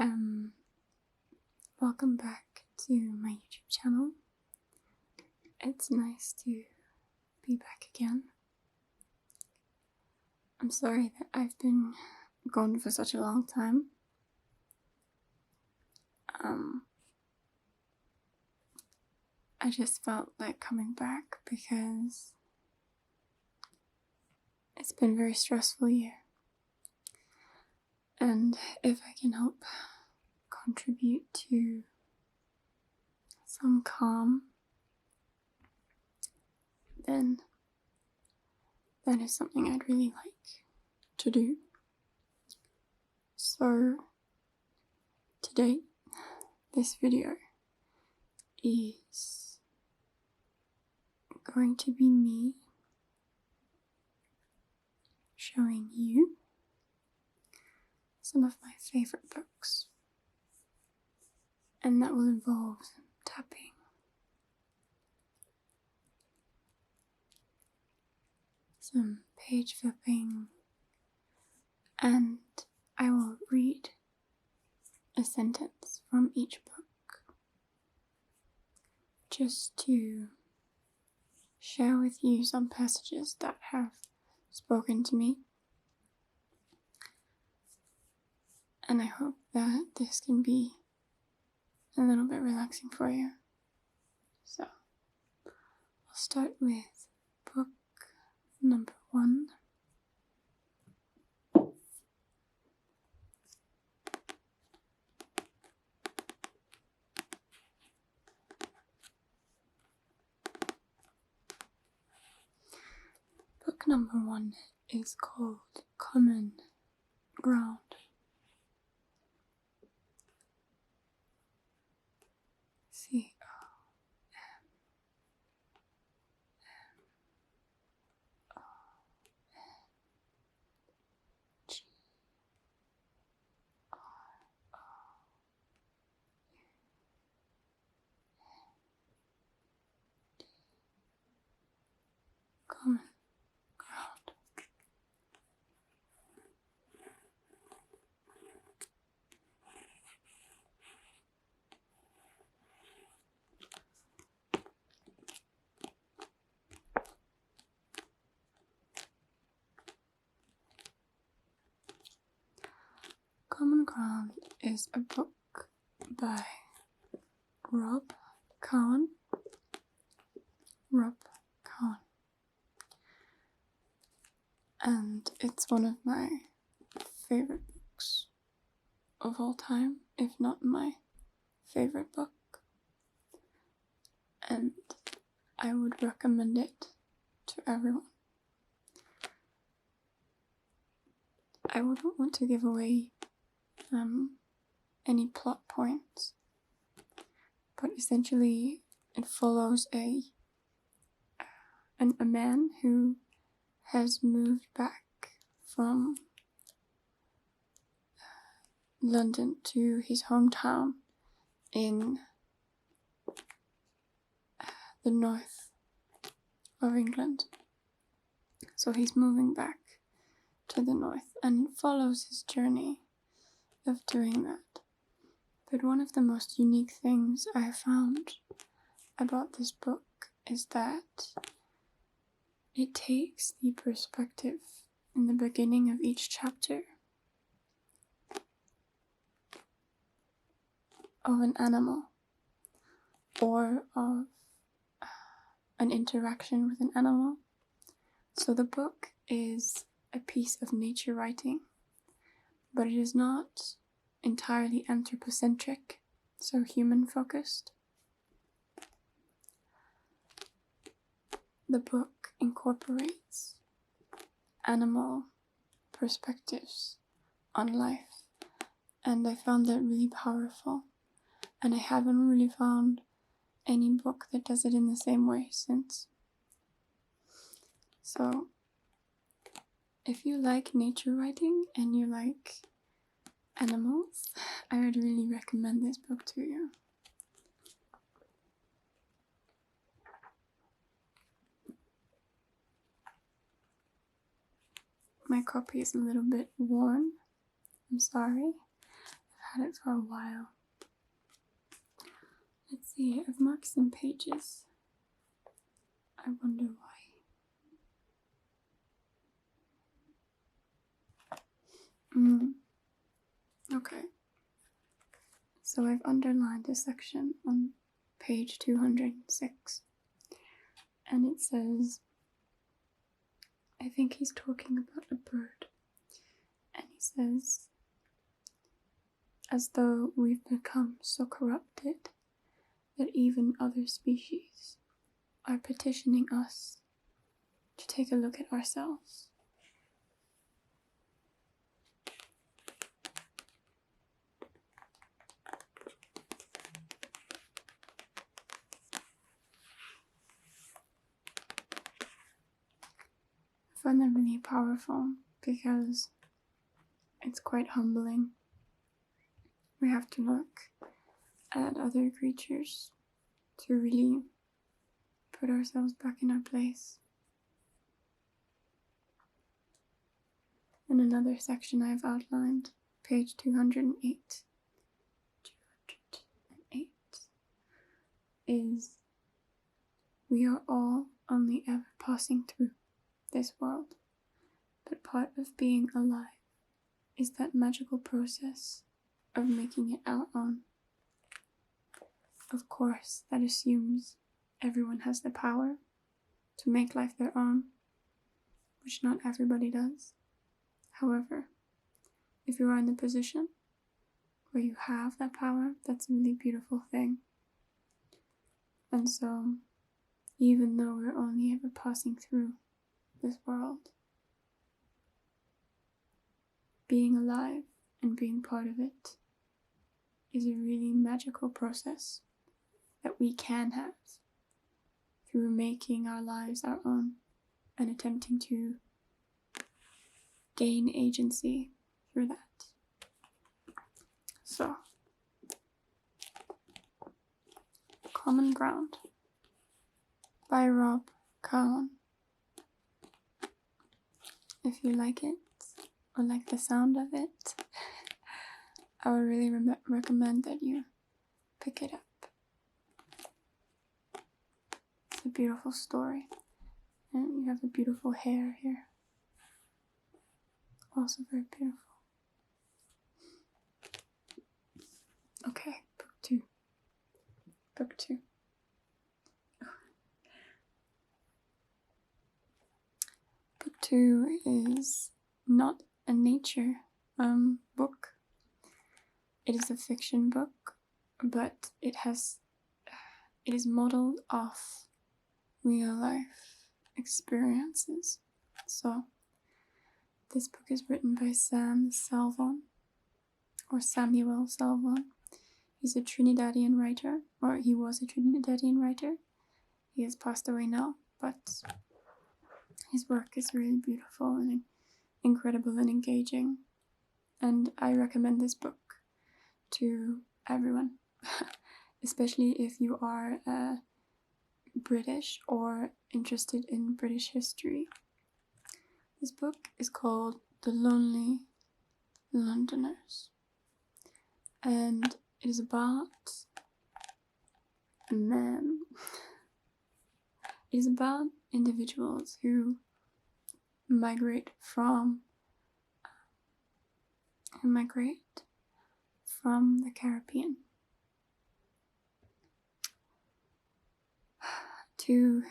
Um, Welcome back to my YouTube channel. It's nice to be back again. I'm sorry that I've been gone for such a long time. I just felt like coming back because it's been a very stressful year. And if I can help contribute to some calm, then that is something I'd really like to do. So today, this video is going to be me showing you some of my favorite books, and that will involve some tapping, some page flipping, and I will read a sentence from each book just to share with you some passages that have spoken to me. And I hope that this can be a little bit relaxing for you. So, I'll start with book number 1. Book number 1 is called Common Ground. C-O-M-M-O-N-G. Common ground. Common Ground is a book by Rob Cohen. And it's one of my favorite books of all time, if not my favorite book. And I would recommend it to everyone. I wouldn't want to give away any plot points, but essentially it follows a man who has moved back from London to his hometown in the north of England. So he's moving back to the north, and it follows his journey of doing that. But one of the most unique things I found about this book is that it takes the perspective in the beginning of each chapter of an animal or of an interaction with an animal. So the book is a piece of nature writing, but it is not entirely anthropocentric, so human focused. The book incorporates animal perspectives on life, and I found that really powerful, and I haven't really found any book that does it in the same way since. So if you like nature writing and you like animals, I would really recommend this book to you. My copy is a little bit worn. I'm sorry. had it for a while. Let's see, I've marked some pages. I wonder why. Okay. So I've underlined a section on page 206. And it says, I think he's talking about a bird. And he says, as though we've become so corrupted that even other species are petitioning us to take a look at ourselves. I find that really powerful because it's quite humbling. We have to look at other creatures to really put ourselves back in our place. In another section I've outlined, page 208. 208 is, we are all only ever passing through this world, but part of being alive is that magical process of making it our own. Of course, that assumes everyone has the power to make life their own, which not everybody does. However, if you are in the position where you have that power, that's a really beautiful thing. And so, even though we're only ever passing through this world, being alive and being part of it is a really magical process that we can have through making our lives our own and attempting to gain agency through that. So, Common Ground by Rob Cowan. If you like it, or like the sound of it, I would really recommend that you pick it up. It's a beautiful story, and you have a beautiful hair here. Also very beautiful. Okay, book two. Book two. Book two is not a nature book. It is a fiction book, but it is modeled off real life experiences. So this book is written by Samuel Salvon. He's a Trinidadian writer, or he was a Trinidadian writer. He has passed away now, but his work is really beautiful and incredible and engaging. And I recommend this book to everyone, especially if you are British or interested in British history. This book is called The Lonely Londoners, and it is about a man. It is about individuals who migrate from the Caribbean to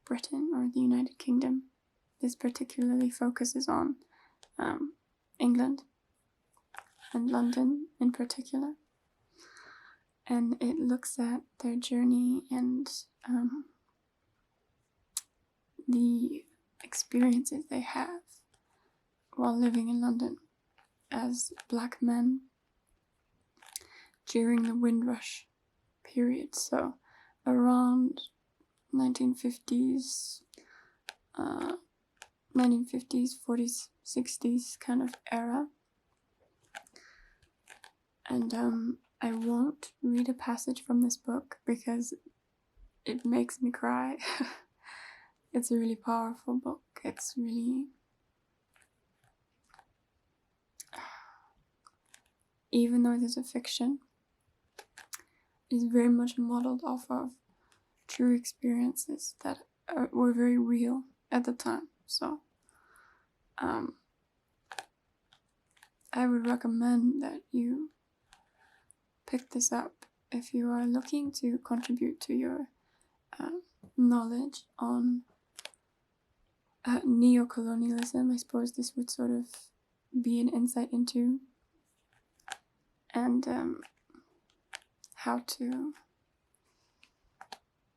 Britain or the United Kingdom. This particularly focuses on England and London in particular, and it looks at their journey and the experiences they have while living in London as black men during the Windrush period, so around 1950s, 40s, 60s kind of era. And I won't read a passage from this book because it makes me cry. It's a really powerful book. It's really even though it is a fiction, is very much modeled off of true experiences that were very real at the time. So I would recommend that you pick this up if you are looking to contribute to your knowledge on neo-colonialism. I suppose this would sort of be an insight into, and how to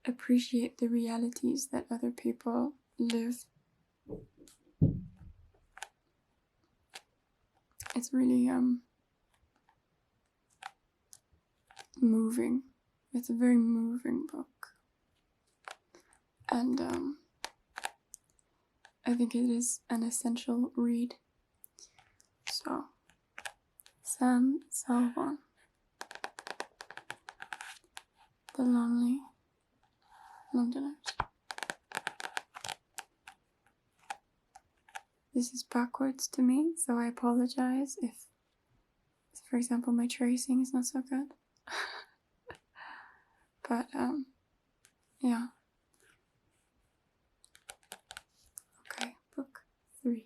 appreciate the realities that other people live. It's really moving. It's a very moving book, and I think it is an essential read. So, Sam Salvan, The Lonely Londoners. This is backwards to me, so I apologize if, for example, my tracing is not so good. But, yeah. Okay, book 3.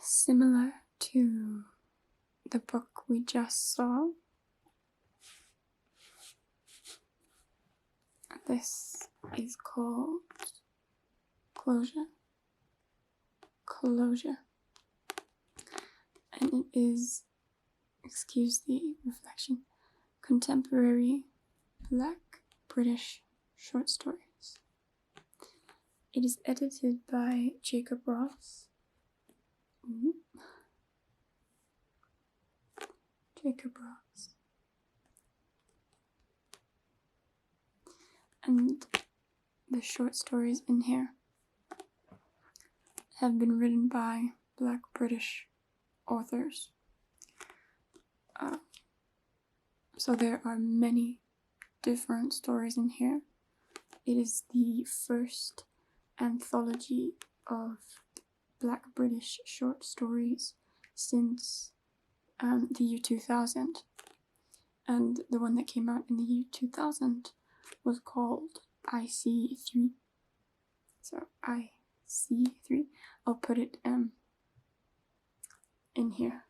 Similar to the book we just saw, this is called Closure. And it is, excuse the reflection, contemporary Black British short stories. It is edited by Jacob Ross. Jacob Ross. And the short stories in here have been written by Black British authors. So there are many different stories in here. It is the first anthology of Black British short stories since the year 2000. And the one that came out in the year 2000 was called IC3. So IC3. I'll put it in here.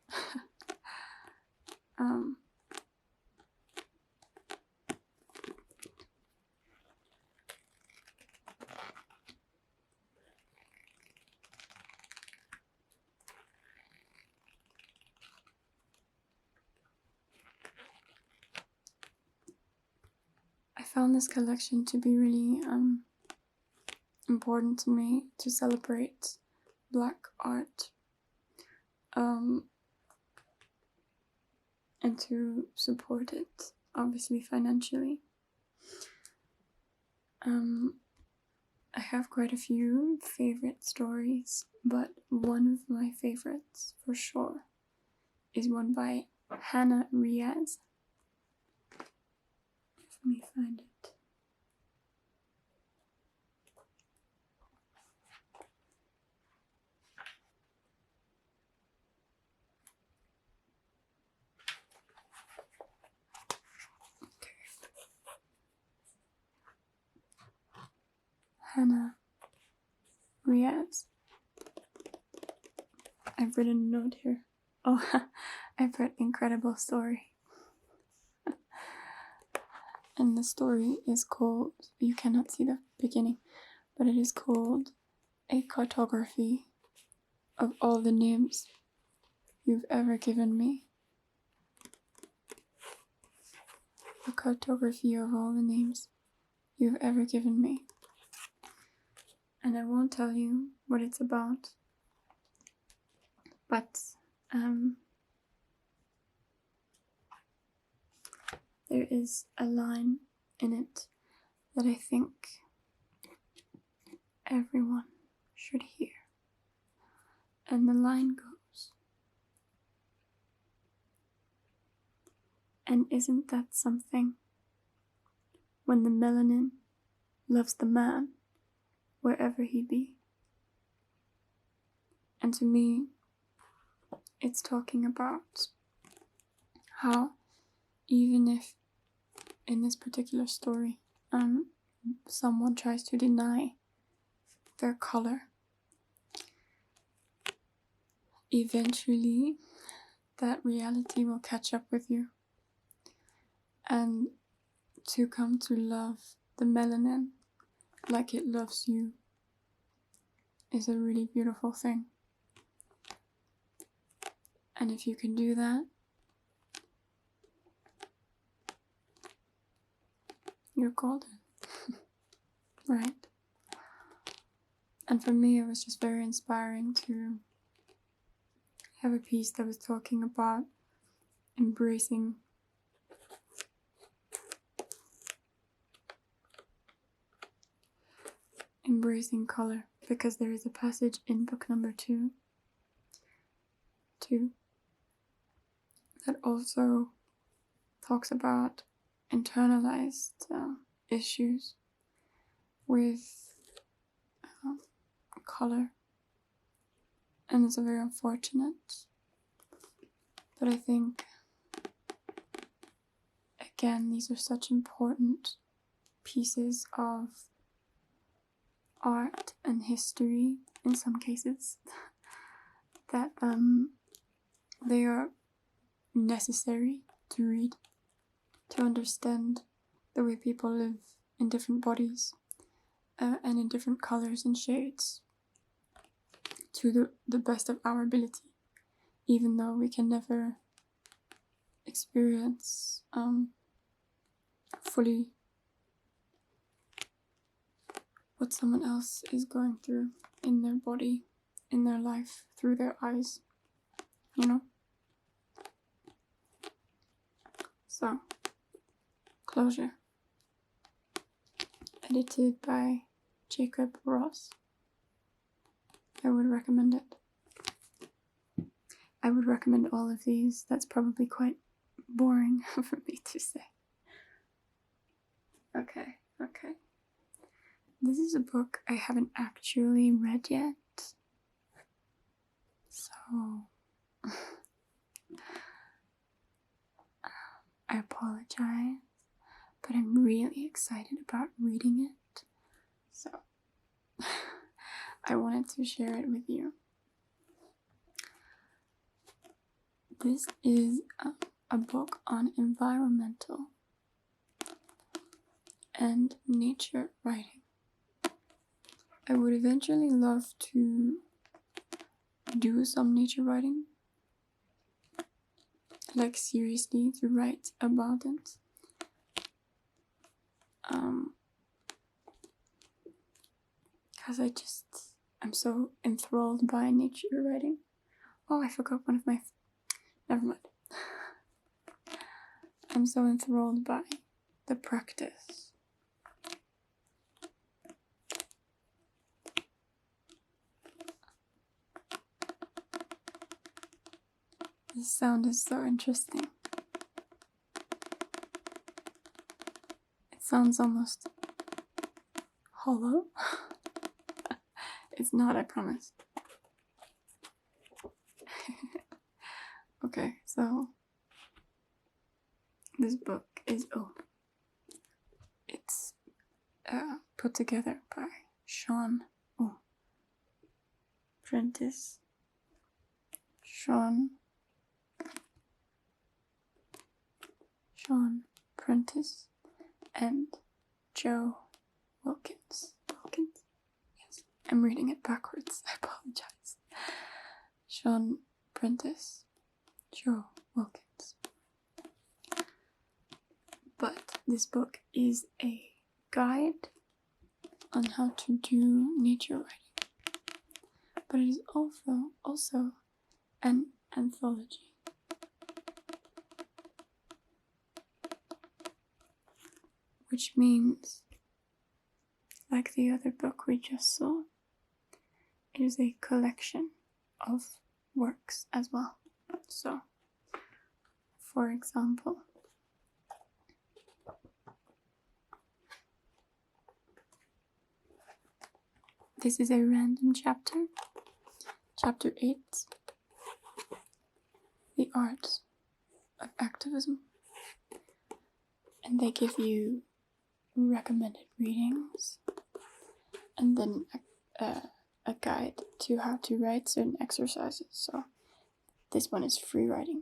I found this collection to be really important to me, to celebrate Black art, and to support it, obviously financially. I have quite a few favorite stories, but one of my favorites for sure is one by Hannah Riaz. Let me find it. Hannah Riaz. I've written a note here. Oh, I've written incredible story. And the story is called, you cannot see the beginning, but it is called A Cartography of All the Names You've Ever Given Me. A cartography of all the names you've ever given me. And I won't tell you what it's about, but there is a line in it that I think everyone should hear. And the line goes, "And isn't that something? When the melanin loves the man wherever he be. And to me, it's talking about how even if in this particular story someone tries to deny their color, eventually that reality will catch up with you, and to come to love the melanin like it loves you is a really beautiful thing. And if you can do that, you're golden. Right? And for me, it was just very inspiring to have a piece that was talking about embracing color, because there is a passage in book number 2 that also talks about internalized issues with color, and it's very unfortunate. But I think, again, these are such important pieces of art and history in some cases that they are necessary to read, to understand the way people live in different bodies and in different colors and shades to the best of our ability, even though we can never experience fully what someone else is going through in their body, in their life, through their eyes, you know? So, Closure, edited by Jacob Ross. I would recommend it. I would recommend all of these. That's probably quite boring for me to say. Okay. This is a book I haven't actually read yet. So, I apologize, but I'm really excited about reading it. So, I wanted to share it with you. This is a book on environmental and nature writing. I would eventually love to do some nature writing, like seriously to write about it. Because I'm so enthralled by nature writing. Oh, I forgot one of my, never mind. I'm so enthralled by the practice. This sound is so interesting. It sounds almost hollow. It's not, I promise. Okay, so this book is it's put together by Sean Prentice. Sean Prentice and Joe Wilkins. Yes, I'm reading it backwards. I apologize. Sean Prentice, Joe Wilkins. But this book is a guide on how to do nature writing. But it is also an anthology. Which means, like the other book we just saw, it is a collection of works as well. So, for example, this is a random chapter. Chapter 8, The Art of Activism. And they give you recommended readings and then a guide to how to write certain exercises. So this one is free writing.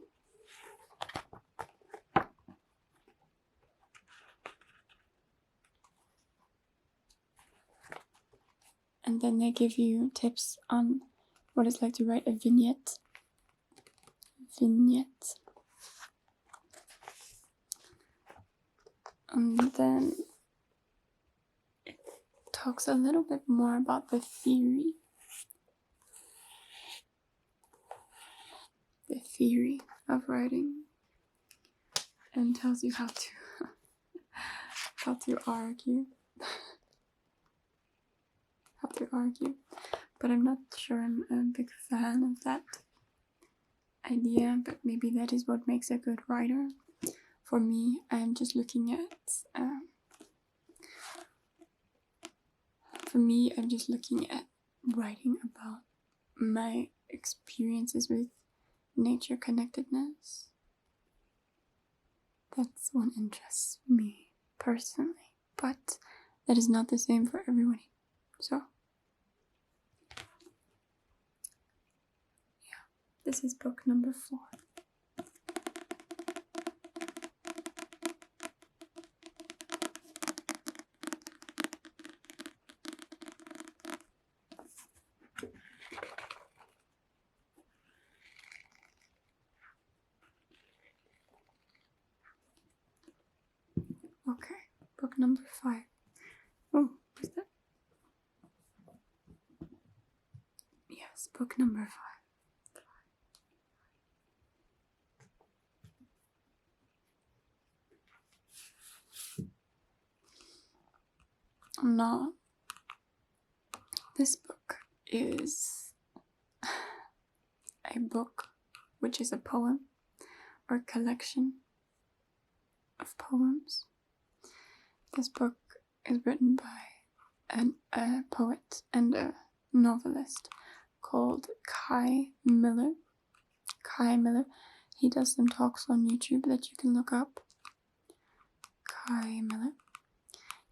And then they give you tips on what it's like to write a vignette. And then it talks a little bit more about the theory of writing, and tells you how to argue. But I'm not sure I'm a big fan of that idea, but maybe that is what makes a good writer. For me, I'm just looking at writing about my experiences with nature connectedness. That's what interests me personally, but that is not the same for everybody. So this is book number 4. Okay, book number 5. Oh, what's that? Yes, book number 5. No, this book is a book which is a poem or collection of poems. This book is written by a poet and a novelist called Kai Miller. He does some talks on YouTube that you can look up. Kai Miller.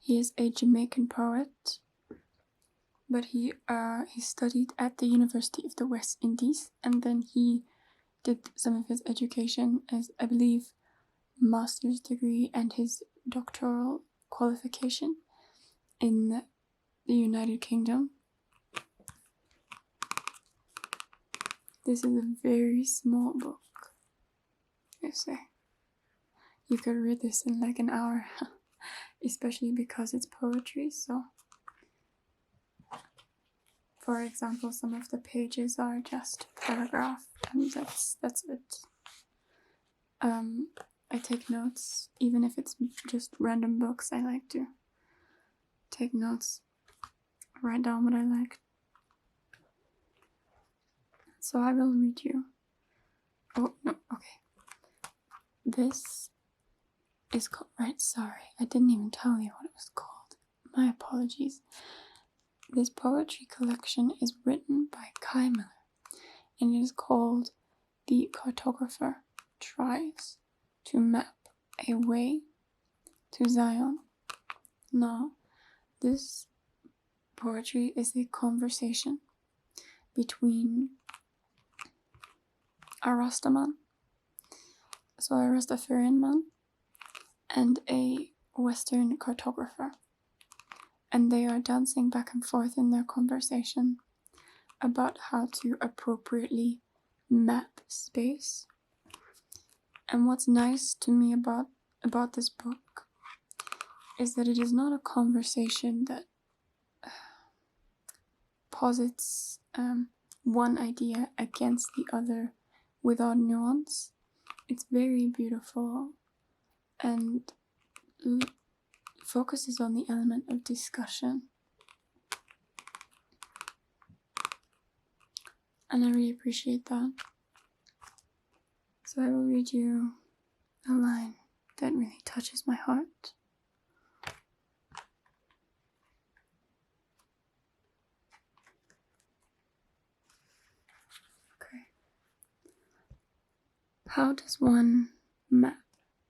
He is a Jamaican poet, but he studied at the University of the West Indies, and then he did some of his education as, I believe, master's degree and his doctoral qualification in the United Kingdom. This is a very small book, I say. You could read this in like an hour, especially because it's poetry. So, for example, some of the pages are just paragraph, and that's it. I take notes, even if it's just random books. I like to take notes, write down what I like. So I will read you. Oh, no, okay. This is called, right, sorry, I didn't even tell you what it was called. My apologies. This poetry collection is written by Kai Miller, and it is called The Cartographer Tries to Map a Way to Zion. Now, this poetry is a conversation between a Rastaman, so a Rastafarian man, and a Western cartographer. And they are dancing back and forth in their conversation about how to appropriately map space. And what's nice to me about this book is that it is not a conversation that posits one idea against the other without nuance. It's very beautiful and focuses on the element of discussion. And I really appreciate that. So I will read you a line that really touches my heart. How does one map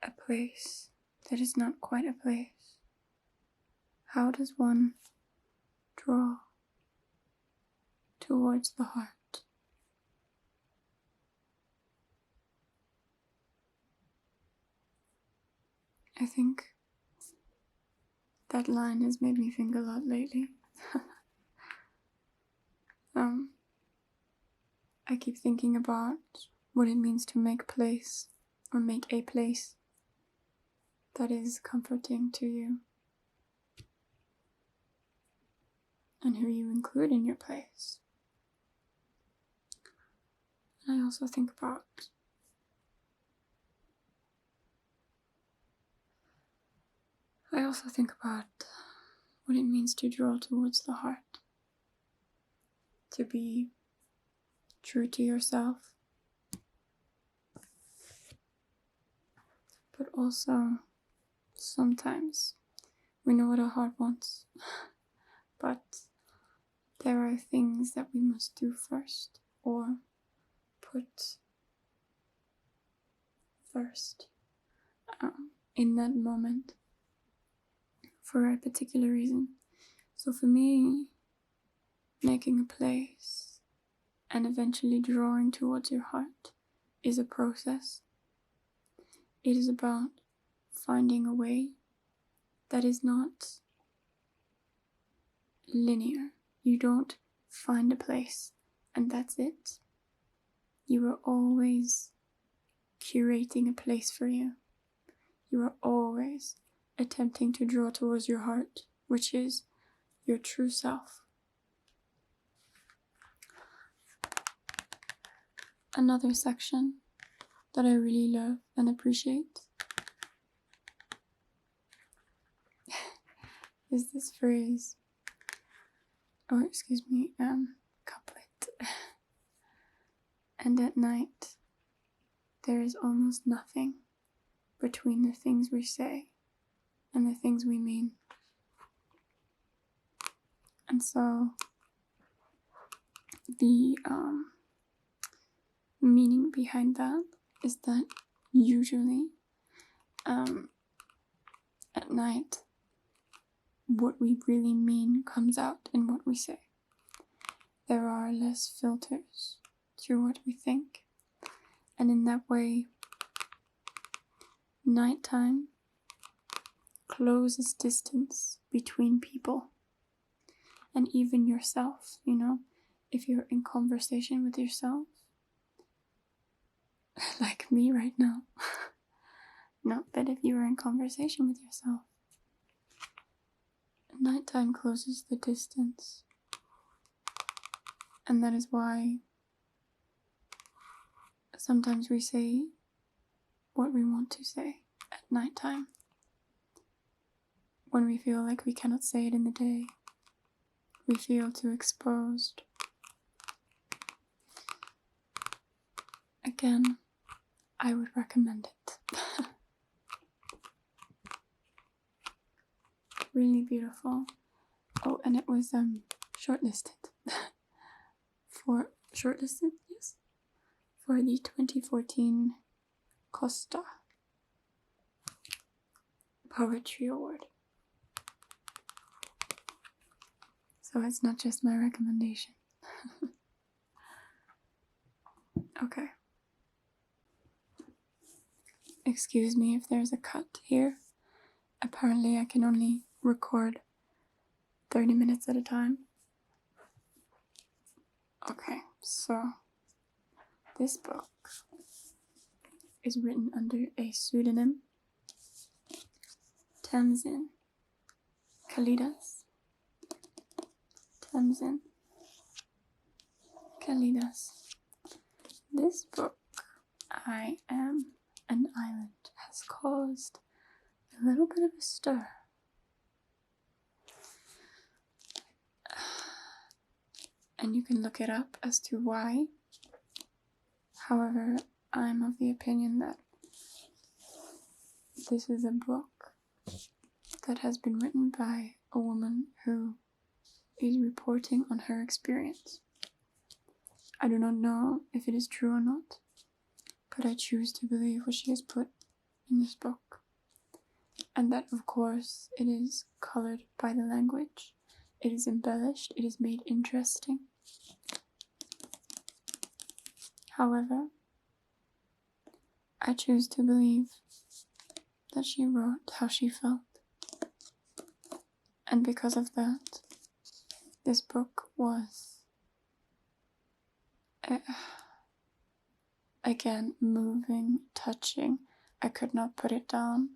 a place that is not quite a place? How does one draw towards the heart? I think that line has made me think a lot lately. I keep thinking about what it means to make place, or make a place that is comforting to you, and who you include in your place. And I also think about what it means to draw towards the heart, to be true to yourself, but also sometimes we know what our heart wants, but there are things that we must do first, or put first in that moment for a particular reason. So for me, making a place and eventually drawing towards your heart is a process. It is about finding a way that is not linear. You don't find a place and that's it. You are always curating a place for you. You are always attempting to draw towards your heart, which is your true self. Another section that I really love and appreciate is this phrase, couplet. And at night, there is almost nothing between the things we say and the things we mean. And so the meaning behind that is that usually at night, what we really mean comes out in what we say. There are less filters to what we think, and in that way, nighttime closes distance between people and even yourself. If you're in conversation with yourself, like me right now, not that if you are in conversation with yourself, nighttime closes the distance. And that is why sometimes we say what we want to say at nighttime, when we feel like we cannot say it in the day. We feel too exposed. Again, I would recommend it. Really beautiful. Oh, and it was shortlisted. Yes, for the 2014 Costa Poetry Award. So it's not just my recommendation. Okay. Excuse me if there's a cut here. Apparently I can only record 30 minutes at a time. Okay, so this book is written under a pseudonym, Tamsin Kalidas. Tamsin Kalidas. This book, I Am an Island, has caused a little bit of a stir. And you can look it up as to why. However, I'm of the opinion that this is a book that has been written by a woman who is reporting on her experience. I do not know if it is true or not, but I choose to believe what she has put in this book. And that, of course, it is colored by the language, it is embellished, it is made interesting. However, I choose to believe that she wrote how she felt. And because of that, this book was, again, moving, touching. I could not put it down.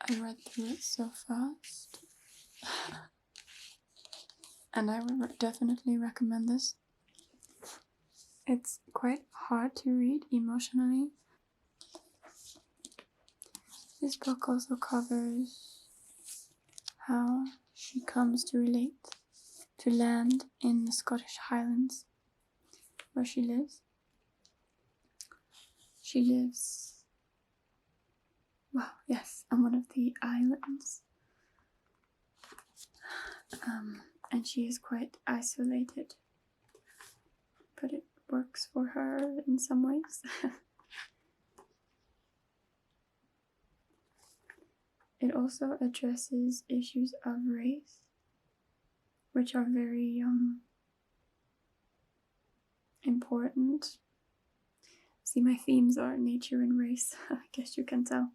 I read through it so fast. And I would definitely recommend this. It's quite hard to read emotionally. This book also covers how she comes to land in the Scottish Highlands, where she lives. She lives, on one of the islands. And she is quite isolated, but it works for her in some ways. It also addresses issues of race, which are very important. See, my themes are nature and race, I guess you can tell.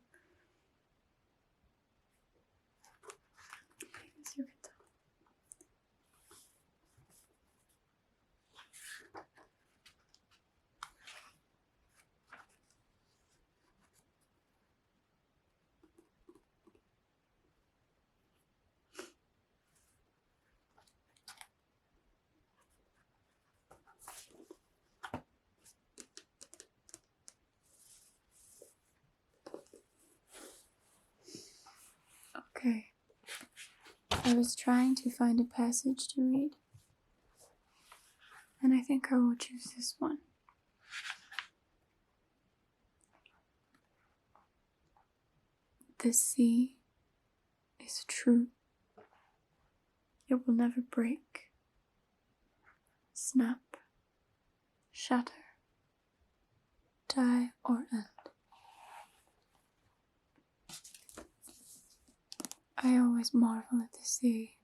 Okay, I was trying to find a passage to read, and I think I will choose this one. The sea is true. It will never break, snap, shatter, die or end. I always marvel at the sea.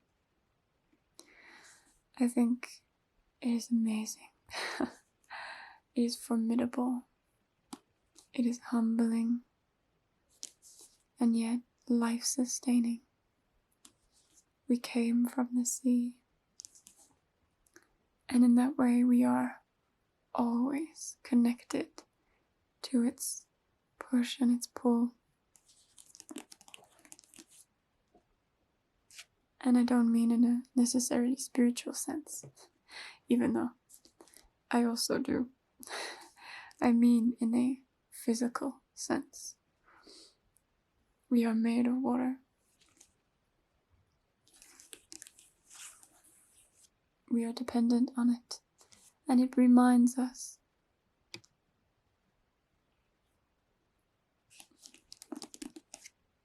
I think it is amazing. It is formidable. It is humbling. And yet life-sustaining. We came from the sea. And in that way we are always connected to its push and its pull. And I don't mean in a necessarily spiritual sense, even though I also do. I mean in a physical sense. We are made of water. We are dependent on it, and it reminds us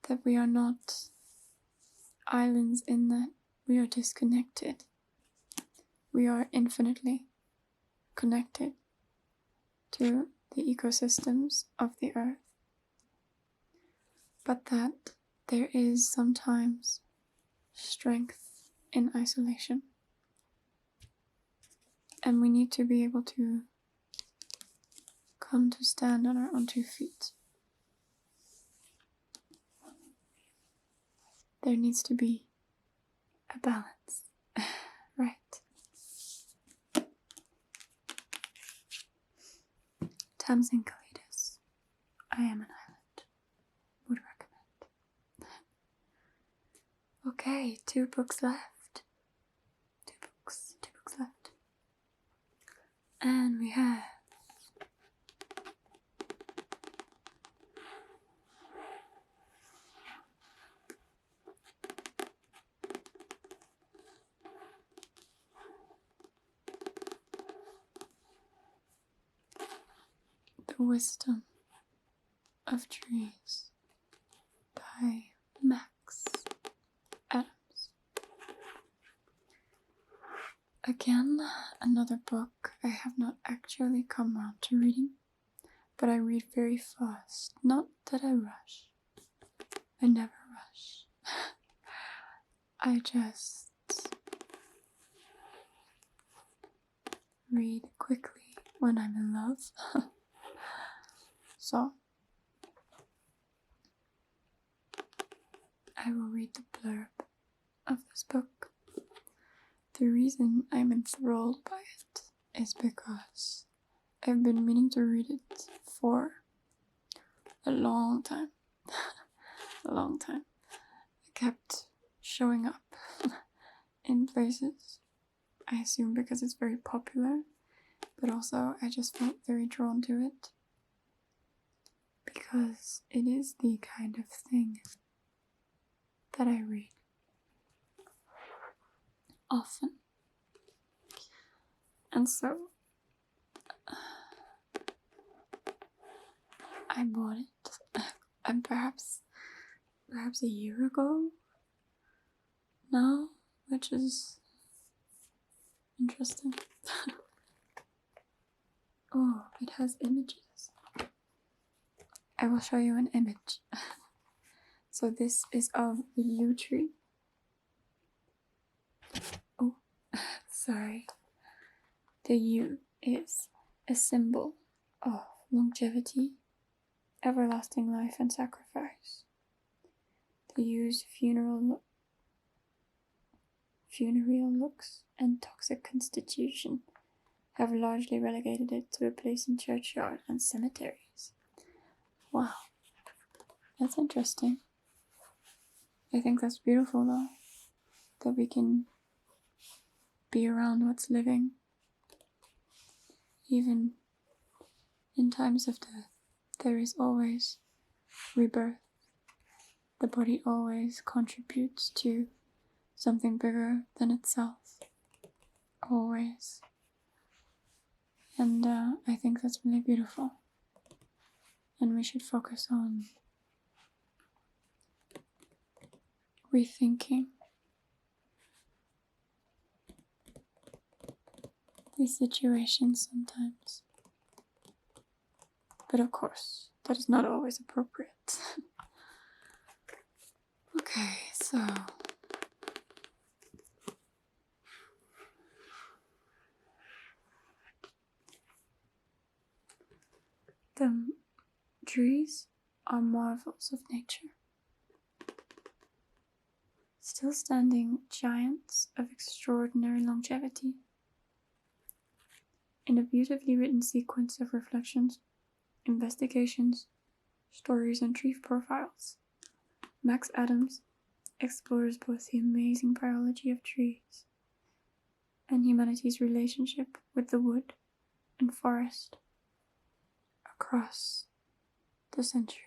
that we are not islands in that we are disconnected. We are infinitely connected to the ecosystems of the earth, but that there is sometimes strength in isolation, and we need to be able to come to stand on our own 2 feet. There needs to be a balance, right? Tamsin Kalidas, I am an island, would recommend. Okay, 2 books left. 2 books left. And we have The Wisdom of Trees by Max Adams. Again, another book I have not actually come round to reading, but I read very fast. Not that I rush. I never rush. I just read quickly when I'm in love. So, I will read the blurb of this book. The reason I'm enthralled by it is because I've been meaning to read it for a long time. A long time. It kept showing up in places. I assume because it's very popular, but also I just felt very drawn to it because it is the kind of thing that I read often. And so I bought it and perhaps a year ago now, which is interesting. Oh, it has images. I will show you an image. So this is of the yew tree. Oh, sorry. The yew is a symbol of longevity, everlasting life and sacrifice. The yew's funereal looks and toxic constitution have largely relegated it to a place in churchyard and cemeteries. Wow, that's interesting. I think that's beautiful though, that we can be around what's living, even in times of death. There is always rebirth. The body always contributes to something bigger than itself. Always. And I think that's really beautiful. And we should focus on rethinking these situations sometimes. But of course, that is not always appropriate. Okay, so the trees are marvels of nature. Still standing giants of extraordinary longevity. In a beautifully written sequence of reflections, investigations, stories, and tree profiles, Max Adams explores both the amazing biology of trees and humanity's relationship with the wood and forest across the centuries.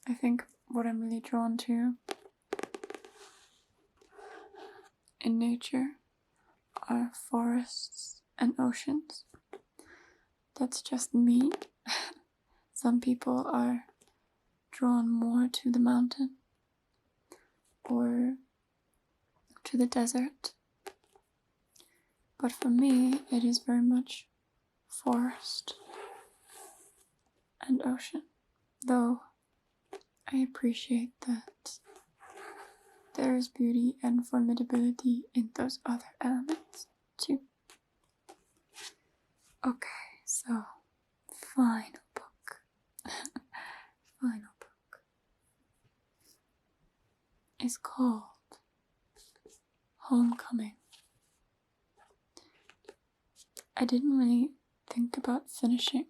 I think what I'm really drawn to in nature are forests and oceans. That's just me. Some people are drawn more to the mountain or to the desert. But for me, it is very much forest and ocean. Though I appreciate that there is beauty and formidability in those other elements too. Okay, so final book. Final book is called Homecoming. I didn't really think about finishing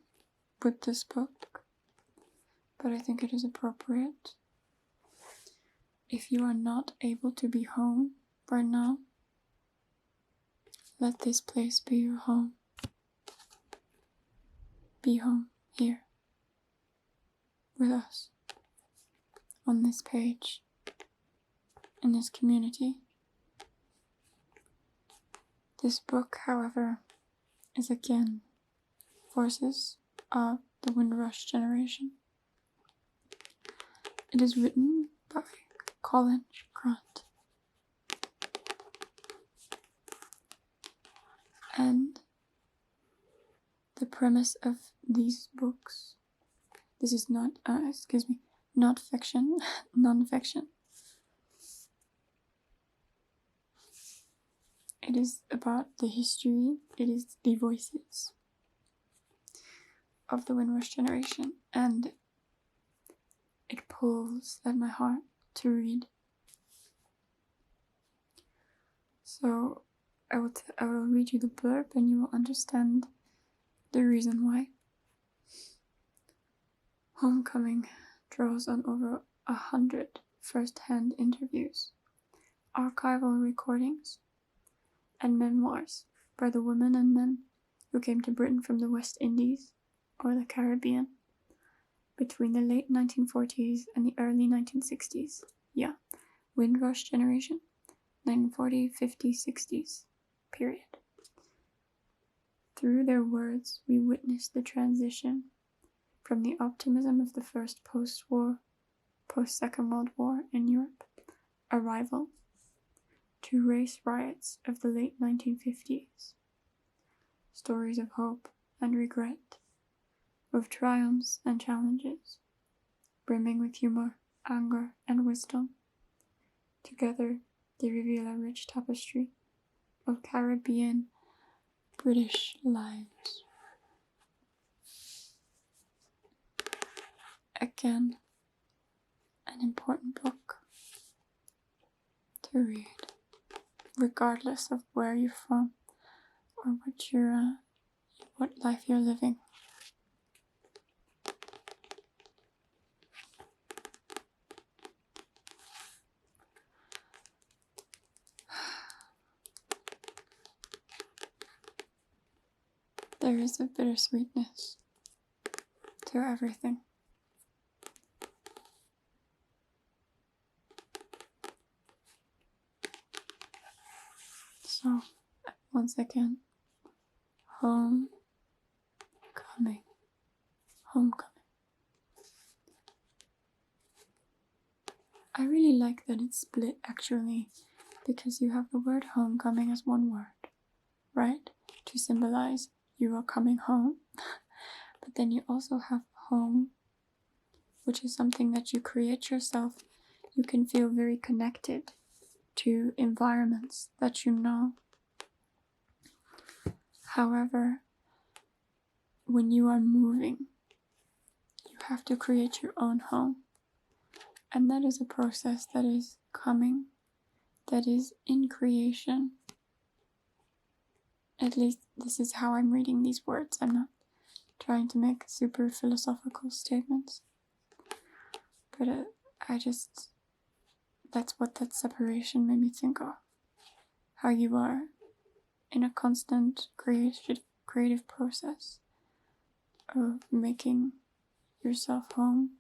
with this book, but I think it is appropriate. If you are not able to be home right now, let this place be your home. Be home here with us on this page, in this community. This book, however, is again Voices of the Windrush Generation. It is written by Colin Grant. And the premise of these books, this is not fiction, non-fiction. It is about the history, it is the voices of the Windrush Generation, and it pulls at my heart to read. So I will read you the blurb and you will understand the reason why. Homecoming draws on over 100 first-hand interviews, archival recordings, and memoirs by the women and men who came to Britain from the West Indies or the Caribbean between the late 1940s and the early 1960s. Yeah, Windrush Generation, 1940s, 50s, 60s period. Through their words, we witnessed the transition from the optimism of the first post-Second World War in Europe, arrival, to race riots of the late 1950s. Stories of hope and regret, of triumphs and challenges, brimming with humor, anger, and wisdom. Together, they reveal a rich tapestry of Caribbean British lives. Again, an important book to read, regardless of where you're from or what life you're living. There is a bittersweetness to everything. So, once again, homecoming. I really like that it's split actually, because you have the word homecoming as one word, right? To symbolize you are coming home. But then you also have home, which is something that you create yourself. You can feel very connected to environments that you know. However, when you are moving, you have to create your own home. And that is a process that is coming, that is in creation. At least this is how I'm reading these words. I'm not trying to make super philosophical statements. But that's what that separation made me think of. How you are in a constant creative process of making yourself home.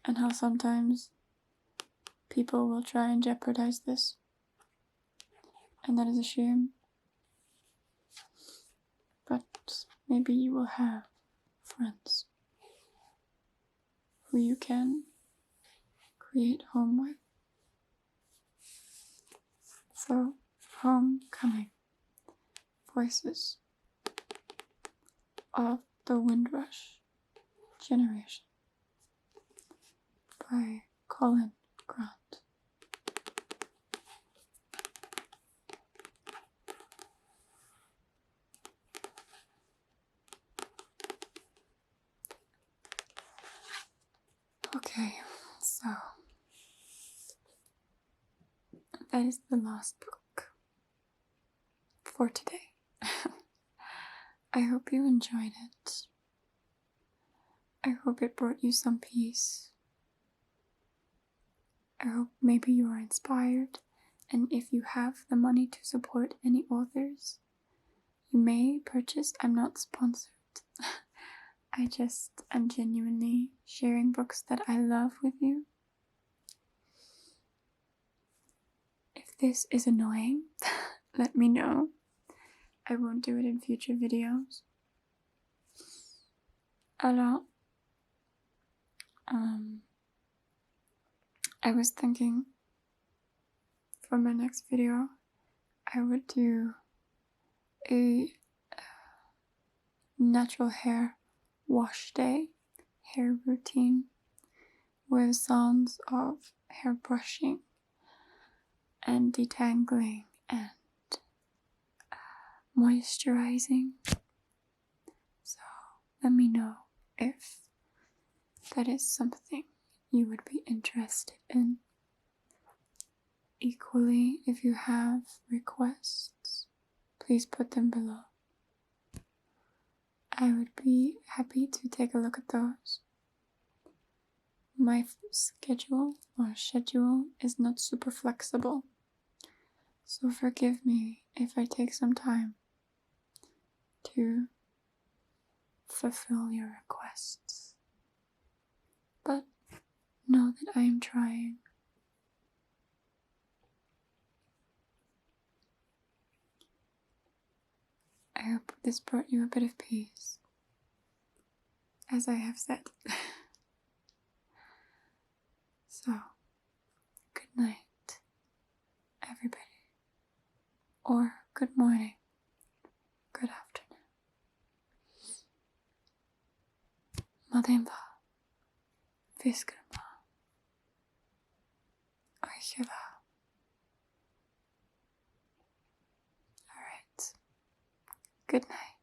And how sometimes people will try and jeopardize this. And that is a shame. But maybe you will have friends who you can create home with. So, homecoming. Voices of the Windrush Generation by Colin Grant. Okay, so that is the last book for today. I hope you enjoyed it. I hope it brought you some peace. I hope maybe you are inspired, and if you have the money to support any authors, you may purchase. I'm not sponsored. I just am genuinely sharing books that I love with you. If this is annoying, let me know. I won't do it in future videos. Alors, I was thinking for my next video, I would do a natural hair wash day, hair routine, with sounds of hair brushing and detangling and moisturizing. So let me know if that is something you would be interested in. Equally, if you have requests, please put them below. I would be happy to take a look at those. My schedule is not super flexible, so forgive me if I take some time to fulfill your requests. But know that I am trying. I hope this brought you a bit of peace, as I have said. So, good night, everybody. Or good morning, good afternoon. Mademba, viskrama, oicheva. Alright, good night.